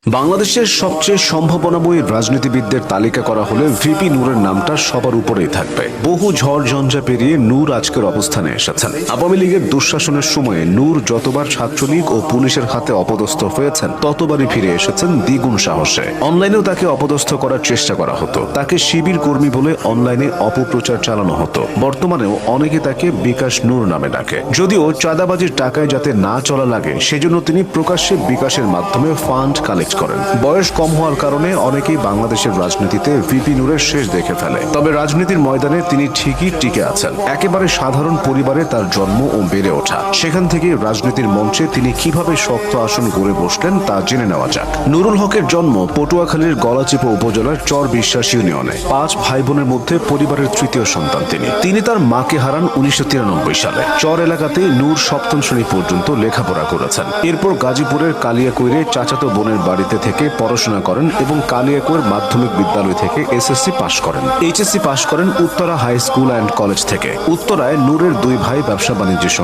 বাংলাদেশের সবচেয়ে সম্ভাবনাময়ী রাজনীতিবিদদের তালিকা করা হলে ভিপি নূরের নামটা সবার উপরেই থাকবে। বহু ঝড় ঝঞ্ঝা পেরিয়ে নূর আজকের অবস্থানে এসেছেন। আওয়ামী লীগের দুঃশাসনের সময়ে নূর যতবার ছাত্রলীগ ও পুলিশের হাতে অপদস্থ হয়েছেন ততবারই ফিরে এসেছেন দ্বিগুণ সাহসে। অনলাইনেও তাকে অপদস্থ করার চেষ্টা করা হতো, তাকে শিবির কর্মী বলে অনলাইনে অপপ্রচার চালানো হতো। বর্তমানেও অনেকে তাকে বিকাশ নূর নামে ডাকে। যদিও চাঁদাবাজির টাকায় যাতে না চলা লাগে সেজন্য তিনি প্রকাশ্যে বিকাশের মাধ্যমে ফান্ড কালেক্ট করেন। বয়স কম হওয়ার কারণে অনেকেই বাংলাদেশের রাজনীতিতে ভিপি নূরের শেষ দেখে ফেলে। তবে রাজনীতির ময়দানে তিনি ঠিকই টিকে আছেন। একেবারে সাধারণ পরিবারে তার জন্ম ও বেড়ে ওঠা। সেখান থেকে রাজনীতির মঞ্চে তিনি কিভাবে শক্ত আসন গড়ে বসলেন তা জেনে নেওয়া যাক। নুরুল হকের জন্ম পটুয়াখালীর গলাচিপা উপজেলার চর বিশ্বাস ইউনিয়নে। 5 ভাই বোনের মধ্যে পরিবারের তৃতীয় সন্তান তিনি তার মাকে হারান 1993 সালে। চর এলাকাতে নূর 7ম শ্রেণী পর্যন্ত লেখাপড়া করেছেন। এরপর গাজীপুরের কালিয়াকৈরে চাচাতো বোনের বাড়িতে থেকে পড়াশোনা করেন এবং কালিয়াকৈর মাধ্যমিক বিদ্যালয় থেকে এসএসসি পাশ করেন। এইচএসসি পাশ করেন Uttara high school and college থেকে। উত্তরায় নূরের 2 ভাই ব্যবসা বাণিজ্য